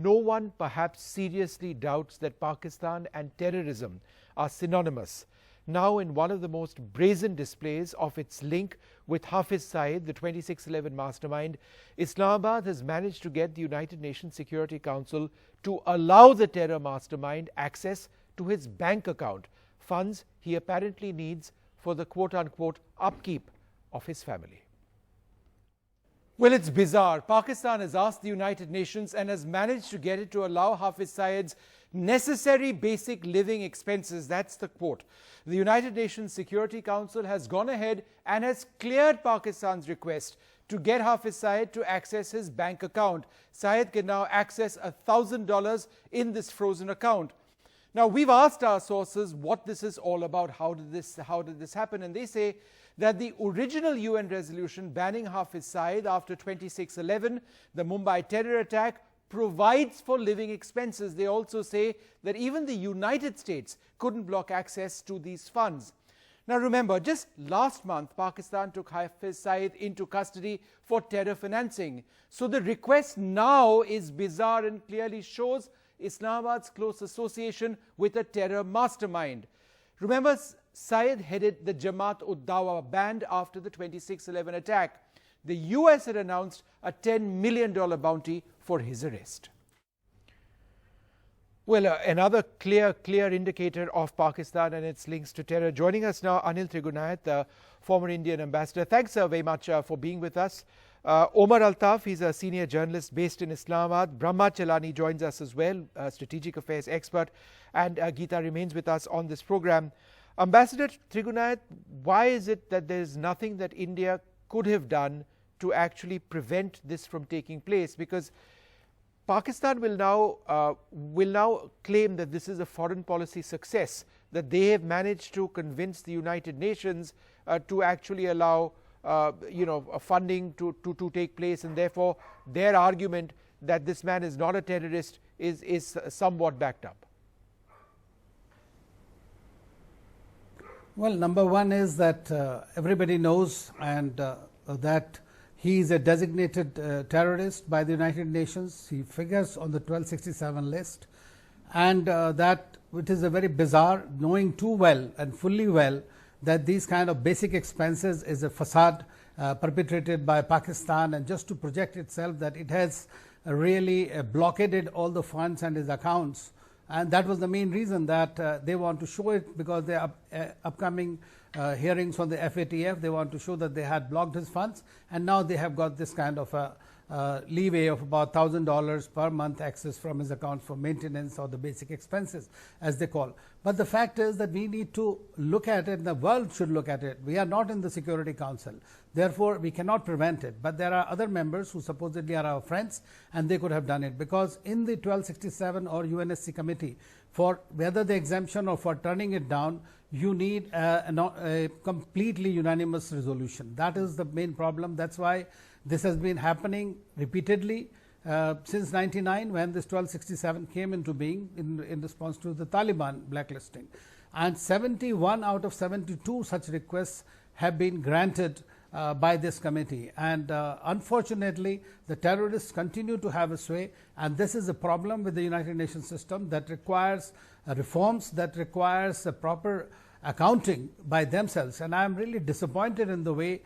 no one perhaps seriously doubts that Pakistan and terrorism are synonymous. Now, in one of the most brazen displays of its link with Hafiz Saeed, the 2611 mastermind, Islamabad has managed to get the United Nations Security Council to allow the terror mastermind access to his bank account, funds he apparently needs for the quote-unquote upkeep of his family. Well, it's bizarre. Pakistan has asked the United Nations and has managed to get it to allow Hafiz Saeed's necessary basic living expenses. That's the quote. The United Nations Security Council has gone ahead and has cleared Pakistan's request to get Hafiz Saeed to access his bank account. Saeed can now access $1,000 in this frozen account. Now, we've asked our sources what this is all about. How did this happen? And they say that the original UN resolution banning Hafiz Saeed after 2611, the Mumbai terror attack, provides for living expenses. They also say that even the United States couldn't block access to these funds. Now remember, just last month, Pakistan took Hafiz Saeed into custody for terror financing. So the request now is bizarre and clearly shows Islamabad's close association with a terror mastermind. Remember, Saeed headed the Jamaat-ud-Dawa band after the 2611 attack. The US had announced a $10 million bounty for his arrest. Well, another clear indicator of Pakistan and its links to terror. Joining us now, Anil Trigunayat, the former Indian ambassador. Thanks very much for being with us. Omar Altaf, he's a senior journalist based in Islamabad. Brahma Chelani joins us as well, a strategic affairs expert. And Geeta remains with us on this program. Ambassador Trigunayat, why is it that there is nothing that India could have done to actually prevent this from taking place? Because Pakistan will now claim that this is a foreign policy success, that they have managed to convince the United Nations to actually allow funding to take place, and therefore their argument that this man is not a terrorist is somewhat backed up. Well, number one is that everybody knows and that he is a designated terrorist by the United Nations. He figures on the 1267 list, and that it is a very bizarre, knowing too well and fully well that these kind of basic expenses is a facade perpetrated by Pakistan, and just to project itself that it has really blockaded all the funds and his accounts. And that was the main reason that they want to show it, because they are upcoming hearings on the FATF. They want to show that they had blocked his funds, and now they have got this kind of a leeway of about $1,000 per month access from his account for maintenance or the basic expenses, as they call. But the fact is that we need to look at it, the world should look at it. We are not in the Security Council, therefore we cannot prevent it. But there are other members who supposedly are our friends, and they could have done it, because in the 1267 or UNSC committee, for whether the exemption or for turning it down, you need a completely unanimous resolution. That is the main problem. That's why this has been happening repeatedly since 99, when this 1267 came into being in response to the Taliban blacklisting. And 71 out of 72 such requests have been granted by this committee. And unfortunately, the terrorists continue to have a sway, and this is a problem with the United Nations system that requires reforms, that requires a proper accounting by themselves. And I am really disappointed in the way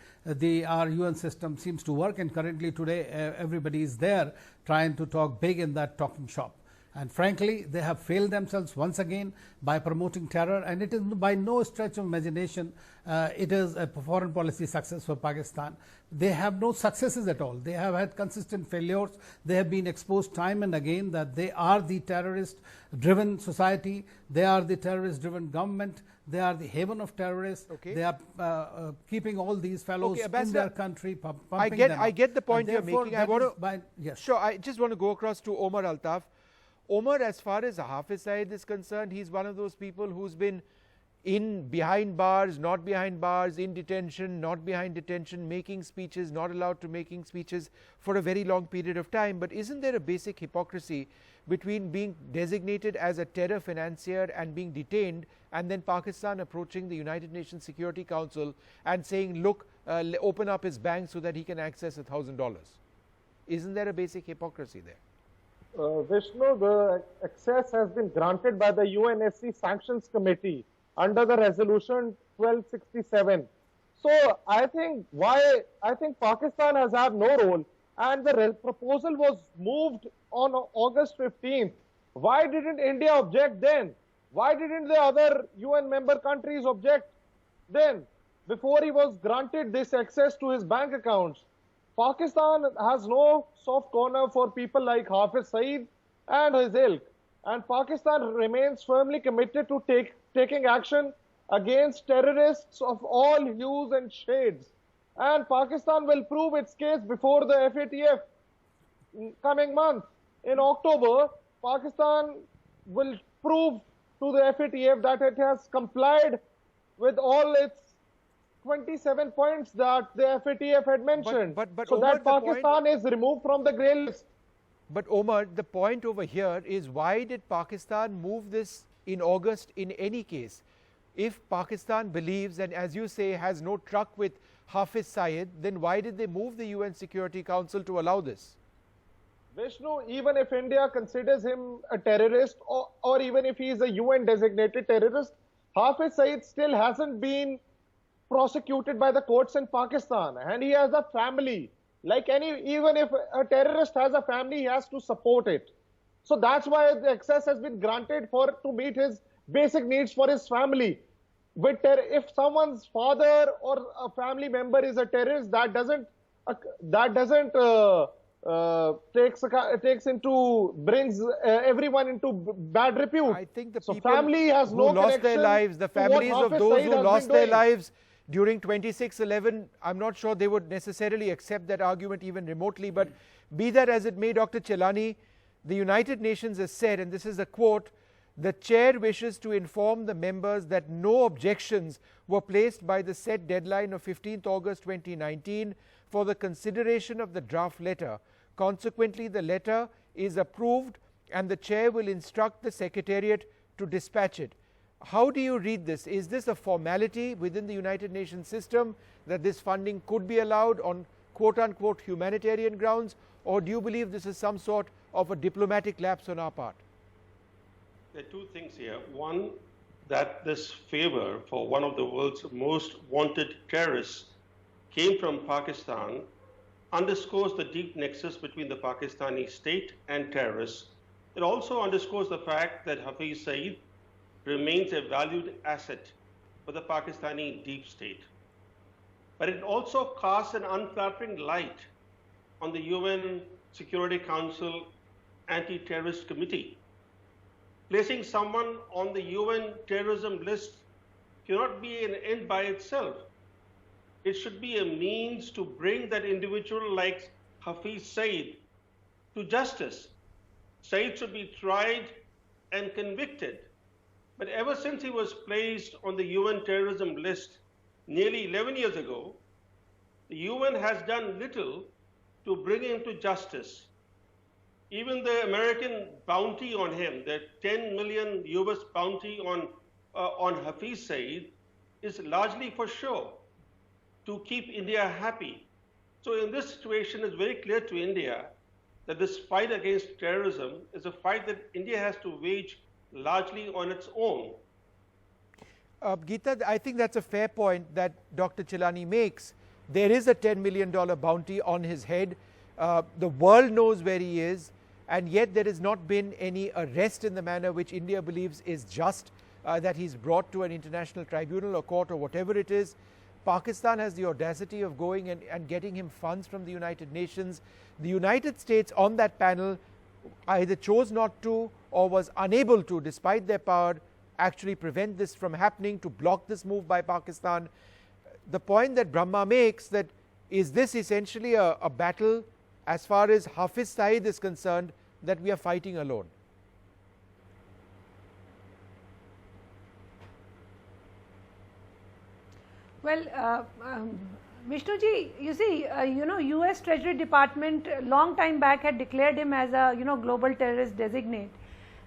our UN system seems to work, and currently today everybody is there trying to talk big in that talking shop. And frankly, they have failed themselves once again by promoting terror, and it is by no stretch of imagination it is a foreign policy success for Pakistan. They have no successes at all. They have had consistent failures. They have been exposed time and again that they are the terrorist-driven society. They are the terrorist-driven government. They are the haven of terrorists. Okay. They are keeping all these fellows in their country, pumping them. I get the point you're making. Yes. Sure, I just want to go across to Omar Altaf. Omar, as far as Hafiz Saeed is concerned, he's one of those people who's been behind bars, not behind bars, in detention, not behind detention, making speeches, not allowed to making speeches for a very long period of time. But isn't there a basic hypocrisy between being designated as a terror financier and being detained, and then Pakistan approaching the United Nations Security Council and saying, look, open up his bank so that he can access $1,000? Isn't there a basic hypocrisy there? Vishnu, the access has been granted by the UNSC Sanctions Committee under the resolution 1267. So I think Pakistan has had no role, and the proposal was moved on August 15th. Why didn't India object then? Why didn't the other UN member countries object then, before he was granted this access to his bank accounts? Pakistan has no soft corner for people like Hafiz Saeed and his ilk, and Pakistan remains firmly committed to taking action against terrorists of all hues and shades. And Pakistan will prove its case before the FATF coming month. In October, Pakistan will prove to the FATF that it has complied with all its 27 points that the FATF had mentioned. But so Omar, that Pakistan is removed from the grey list. But Omar, the point over here is, why did Pakistan move this in August in any case? If Pakistan believes, and as you say, has no truck with Hafiz Saeed, then why did they move the UN Security Council to allow this? Vishnu, even if India considers him a terrorist, or even if he is a UN designated terrorist, Hafiz Saeed still hasn't been prosecuted by the courts in Pakistan, and he has a family. Like even if a terrorist has a family, he has to support it. So that's why the access has been granted to meet his basic needs for his family. But if someone's father or a family member is a terrorist, that doesn't brings everyone into bad repute. I think the so people family has who no lost their lives, the families of those who lost their lives during 26/11, I'm not sure they would necessarily accept that argument even remotely. But be that as it may, Dr. Chelani, the United Nations has said, and this is a quote, "The chair wishes to inform the members that no objections were placed by the set deadline of 15th August 2019 for the consideration of the draft letter. Consequently, the letter is approved and the chair will instruct the Secretariat to dispatch it." How do you read this? Is this a formality within the United Nations system that this funding could be allowed on quote-unquote humanitarian grounds, or do you believe this is some sort of a diplomatic lapse on our part? There are two things here. One, that this favor for one of the world's most wanted terrorists came from Pakistan underscores the deep nexus between the Pakistani state and terrorists. It also underscores the fact that Hafiz Saeed remains a valued asset for the Pakistani deep state. But it also casts an unflattering light on the UN Security Council Anti-Terrorist Committee. Placing someone on the UN terrorism list cannot be an end by itself. It should be a means to bring that individual like Hafiz Saeed to justice. Saeed should be tried and convicted. But ever since he was placed on the UN terrorism list nearly 11 years ago, the UN has done little to bring him to justice. Even the American bounty on him, the 10 million US bounty on Hafiz Saeed, is largely for show, to keep India happy. So in this situation, it's very clear to India that this fight against terrorism is a fight that India has to wage largely on its own. Geeta, I think that's a fair point that Dr. Chelani makes. There is a $10 million bounty on his head. The world knows where he is, and yet there has not been any arrest in the manner which India believes is just, that he's brought to an international tribunal or court or whatever it is. Pakistan has the audacity of going and getting him funds from the United Nations. The United States on that panel either chose not to or was unable to, despite their power, actually prevent this from happening, to block this move by Pakistan. The point that Brahma makes, that is this essentially a battle as far as Hafiz Saeed is concerned, that we are fighting alone? Well, Vishnuji, you see, US Treasury Department long time back had declared him as a, global terrorist designate.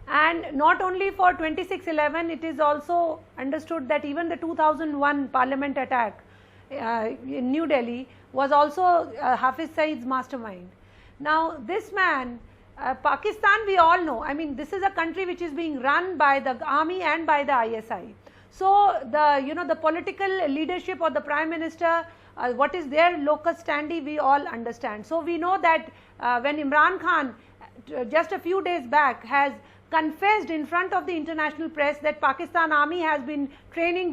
And not only for 26/11, it is also understood that even the 2001 parliament attack in New Delhi was also Hafiz Saeed's mastermind. Now, this man Pakistan, we all know, I mean, this is a country which is being run by the army and by the ISI. So the political leadership or the Prime Minister, what is their locus standi, we all understand. So we know that when Imran Khan just a few days back has confessed in front of the international press that Pakistan army has been training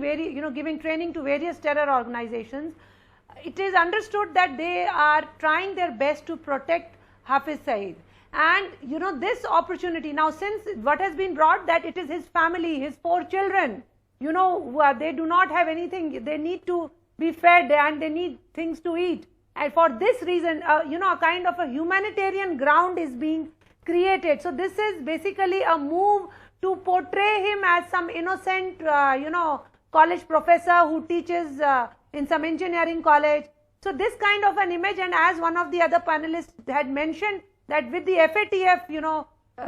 giving training to various terror organizations, it is understood that they are trying their best to protect Hafiz Saeed. And this opportunity, now since what has been brought that it is his family, his 4 children, they do not have anything, they need to be fed and they need things to eat. And for this reason, a kind of a humanitarian ground is being created. So this is basically a move to portray him as some innocent, college professor who teaches in some engineering college. So this kind of an image, and as one of the other panelists had mentioned, that with the FATF,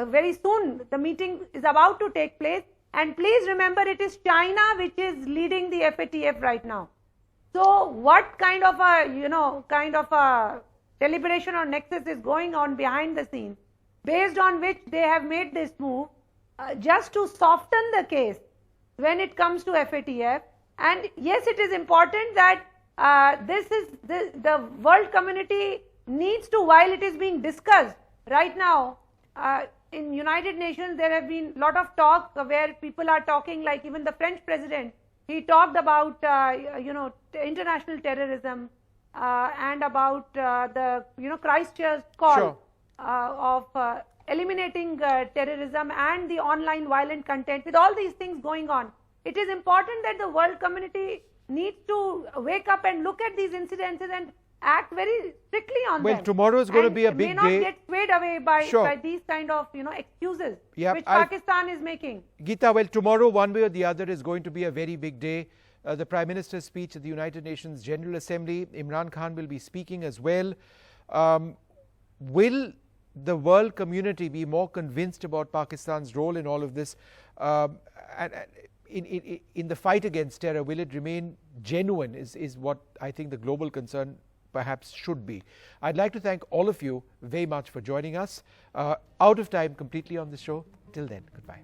very soon the meeting is about to take place, and please remember it is China which is leading the FATF right now. So what kind of a deliberation or nexus is going on behind the scenes, based on which they have made this move just to soften the case when it comes to FATF. And yes, it is important that the world community needs to, while it is being discussed right now in United Nations, there have been a lot of talk where people are talking, like even the French president, he talked about international terrorism and about the Christchurch call. Sure. Of eliminating terrorism and the online violent content. With all these things going on, it is important that the world community needs to wake up and look at these incidences and act very strictly on them. Well, tomorrow is going to be a big day. May not get swayed away by these kind of excuses which Pakistan is making. Geeta, well, tomorrow one way or the other is going to be a very big day. The Prime Minister's speech at the United Nations General Assembly, Imran Khan will be speaking as well. Will the world community be more convinced about Pakistan's role in all of this? And in the fight against terror, will it remain genuine is what I think the global concern perhaps should be. I'd like to thank all of you very much for joining us. Out of time completely on the show. Till then, goodbye.